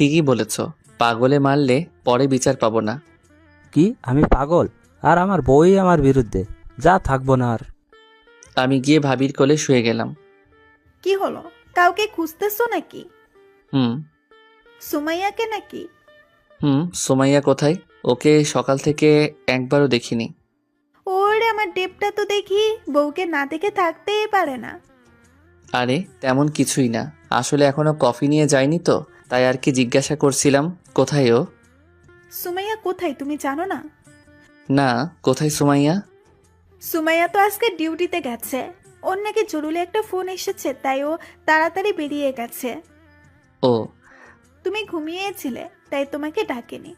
ঠিকই বলেছ, পাগলে মারলে পরে বিচার পাবো না। কি আমি পাগল? আর আমার বউই আমার বিরুদ্ধে, যা থাকবো না আর। আমি গিয়ে ভাবির কোলে শুয়ে গেলাম। কি হলো, কাউকে খুঁজতেছো নাকি? হুম। সুমাইয়াকে নাকি? সুমাইয়া কোথায়? ওকে সকাল থেকে একবারও দেখিনি। ওরে আমার ডেপটা তো দেখি বউকে না দেখে থাকতেই পারে না। আরে তেমন কিছুই না, আসলে এখনো কফি নিয়ে যায়নি তো, তাই আর কি জিজ্ঞাসা করছিলাম কোথায় ও। সুমাইয়া কোথায় তুমি জানো না? না, কোথায় সুমাইয়া? সুমাইয়া তো আজকে ডিউটিতে গেছে। ওর নাকি জরুরি একটা ফোন এসেছে, তাই ও তাড়াতাড়ি বেরিয়ে গেছে। ও। তুমি ঘুমিয়েছিলে তাই তোমাকে ডাকেনি।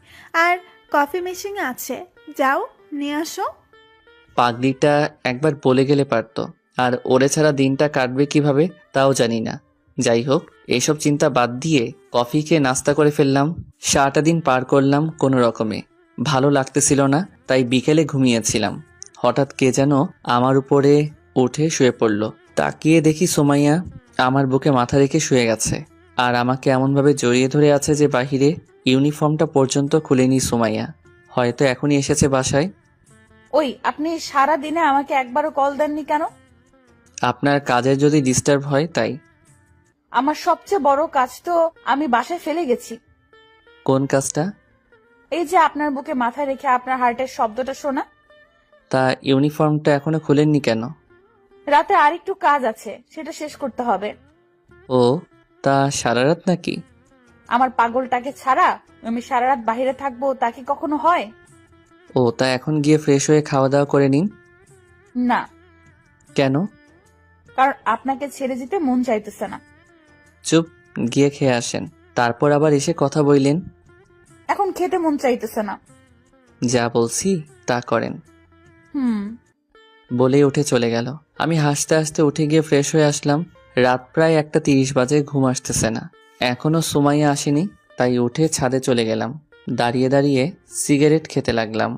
আর কফি মেশিন আছে, যাও নিয়ে আসো। পাগলিটা একবার বলে গেলে পারতো, আর ওরে ছাড়া দিনটা কাটবে কিভাবে তাও জানি না। যাই হোক, এসব চিন্তা বাদ দিয়ে কফি খেয়ে নাস্তা করে ফেললাম। সারাটা দিন পার করলাম কোনো রকমে। ভালো লাগতেছিল না, তাই বিকেলে ঘুমিয়েছিলাম। হঠাৎ কে যেন আমার উপরে উঠে শুয়ে পড়ল। তাকিয়ে দেখি সুমাইয়া আমার বুকে মাথা রেখে শুয়ে গেছে, আর আমাকে এমনভাবে জড়িয়ে ধরে আছে যে বাহিরে ইউনিফর্মটা পর্যন্ত খুলেনি সুমাইয়া। হয়তো এখনই এসেছে বাসায়। ওই, আপনি সারা দিনে আমাকে একবারও কল দেননি কেন? আপনার কাজে যদি ডিস্টার্ব হয় তাই। আমার সবচেয়ে বড় কাজ তো আমি বাসায় ফেলে গেছি। কোন কাজটা? এই যে আপনার বুকে মাথা রেখে আপনার হার্টের শব্দটা শোনা। তা ইউনিফর্মটা এখনো খুলেননি কেন? রাতে আরেকটু কাজ আছে, সেটা শেষ করতে হবে। ও, তা সারা রাত নাকি? আমার পাগলটাকে ছাড়া আমি সারা রাত বাইরে থাকবো, তা কি কখনো হয়? ও, তা এখন গিয়ে ফ্রেশ হয়ে খাওয়া দাওয়া করে নিন। না, কেন? কারণ আপনাকে ছেড়ে যেতে মন চাইতেছে না। চুপ, গিয়ে খেয়ে আসেন, তারপর আবার এসে কথা বইলেন। এখন খেতে মন চাইতেছে না। যা বলছি তা করেন। হুম। বলেই উঠে চলে গেল। আমি হাসতে হাসতে উঠে গিয়ে ফ্রেশ হয়ে আসলাম। রাত প্রায় 1:30 বাজে, ঘুম আসতেছে না। এখনো সুমাইয়া আসেনি, তাই উঠে ছাদে চলে গেলাম। দাঁড়িয়ে দাঁড়িয়ে সিগারেট খেতে লাগলাম।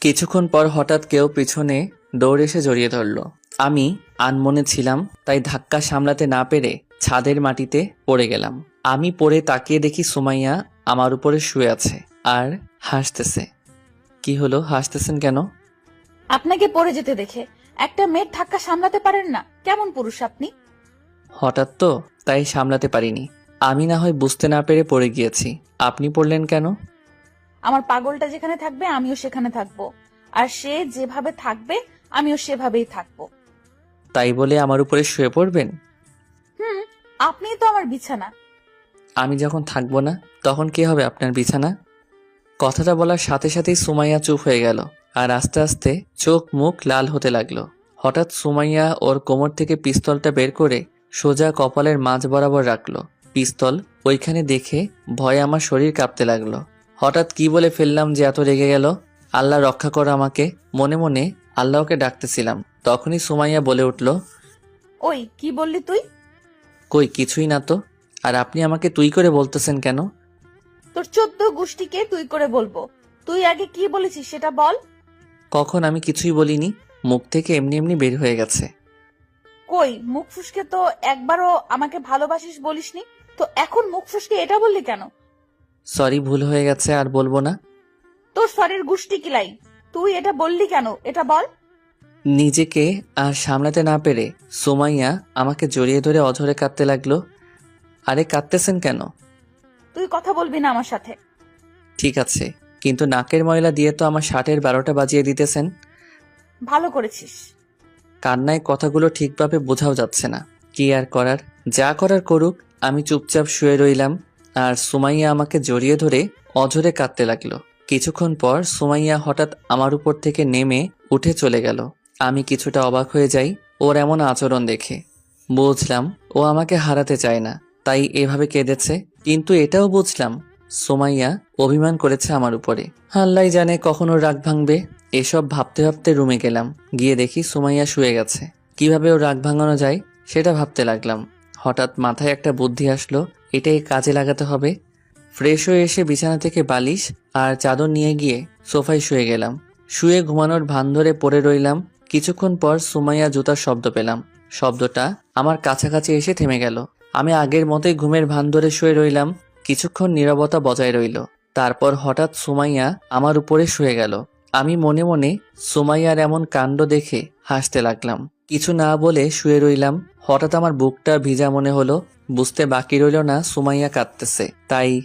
কিছুক্ষণ পর হঠাৎ কেউ পিছনে দৌড়ে এসে জড়িয়ে ধরল। আমি আনমনে ছিলাম, তাই ধাক্কা সামলাতে না পেরে ছাদের মাটিতে পড়ে গেলাম। আমি পড়ে তাকিয়ে দেখি সুমাইয়া আমার উপরে শুয়ে আছে আর হাসতেছে। কি হলো, হাসতেছেন কেন? আপনাকে পড়ে যেতে দেখে একটা মেয়ের ধাক্কা সামলাতে পারেন না, কেমন পুরুষ আপনি? হঠাৎ তো, তাই সামলাতে পারিনি। আমি না হয় বুঝতে না পেরে পড়ে গিয়েছি, আপনি পড়লেন কেন? আমার পাগলটা যেখানে থাকবে আমিও সেখানে থাকবো, আর সে যেভাবে থাকবে আমিও সেভাবেই থাকবো। তাই বলে আমার উপরে শুয়ে পড়বেন? হুম, আপনিই তো আমার বিছানা। আমি যখন থাকবো না তখন কে হবে আপনার বিছানা? কথাটা বলার সাথে সাথেই সুমাইয়া চুপ হয়ে গেল, আর আস্তে আস্তে চোখ মুখ লাল হতে লাগলো। হঠাৎ সুমাইয়া ওর কোমর থেকে পিস্তলটা বের করে সোজা কপালের মাঝ বরাবর রাখলো। পিস্তল ওইখানে দেখে ভয়ে আমার শরীর কাঁপতে লাগলো। হঠাৎ কি বলে ফেললাম যে এত রেগে গেল। আল্লাহ রক্ষা করো আমাকে, মনে মনে আল্লাহকে ডাকতেছিলাম। তখনই সুমাইয়া বলে উঠল, ওই, কি বললি তুই? কই কিছুই না তো। আর আপনি আমাকে তুই করে বলতেছেন কেন? তোর 14 গোষ্ঠীকে তুই করে বলবো। তুই আগে কি বলেছিস সেটা বল। কখন আমি কিছুই বলিনি, মুখ থেকে এমনি এমনি বের হয়ে গেছে। কই, মুখ ফুসকে তো একবারও আমাকে ভালোবাসিস বলিসনি, তো এখন মুখ ফুসকে এটা বললি কেন? সরি, ভুল হয়ে গেছে, আর বলবো না। তোর শরীর গোষ্ঠী কিলাই, তুই এটা বললি কেন এটা বল। নিজেকে আর সামলাতে না পেরে সুমাইয়া আমাকে জড়িয়ে ধরে অঝরে কাঁদতে লাগলো। আরে কাঁদতেছেন কেন? তুই কথা বলবি না আমার সাথে। ঠিক আছে, কিন্তু নাকের ময়লা দিয়ে তো আমার 12টা বাজিয়ে দিতেছেন। ভালো করেছিস। কান্নায় কথাগুলো ঠিকভাবে বোঝাও যাচ্ছে না। কি আর করার, যা করার করুক। আমি চুপচাপ শুয়ে রইলাম, আর সুমাইয়া আমাকে জড়িয়ে ধরে অঝরে কাঁদতে লাগলো। কিছুক্ষণ পর সুমাইয়া হঠাৎ আমার উপর থেকে নেমে উঠে চলে গেল। আমি কিছুটা অবাক হয়ে যাই ওর এমন আচরণ দেখে। বুঝলাম ও আমাকে হারাতে চায় না, তাই এভাবে কেঁদেছে। কিন্তু এটাও বুঝলাম সুমাইয়া অভিমান করেছে আমার উপরে। আল্লাহ জানে কখন ওর রাগ ভাঙবে। এসব ভাবতে ভাবতে রুমে গেলাম, গিয়ে দেখি সুমাইয়া শুয়ে গেছে। কিভাবে ওর রাগ ভাঙানো যায় সেটা ভাবতে লাগলাম। হঠাৎ মাথায় একটা বুদ্ধি আসলো, এটাই কাজে লাগাতে হবে। ফ্রেশ হয়ে এসে বিছানা থেকে বালিশ আর চাদর নিয়ে গিয়ে সোফায় শুয়ে গেলাম। শুয়ে ঘুমানোর ভান ধরে পড়ে রইলাম। কিছুক্ষণ পর সুমাইয়া জুতার শব্দ পেলাম। শব্দটা আমার কাছাকাছি এসে থেমে গেল। আমি আগের মতোই ঘুমের ভান ধরে শুয়ে রইলাম। কিছুক্ষণ নীরবতা বজায় রইল। তারপর হঠাৎ সুমাইয়া আমার উপরে শুয়ে গেল। আমি মনে মনে সুমাইয়ার এমন কাণ্ড দেখে হাসতে লাগলাম। কিছু না বলে শুয়ে রইলাম। হঠাৎ আমার বুকটা ভিজা মনে হলো। বুঝতে বাকি রইল না সুমাইয়া কাঁদতেছে। তাই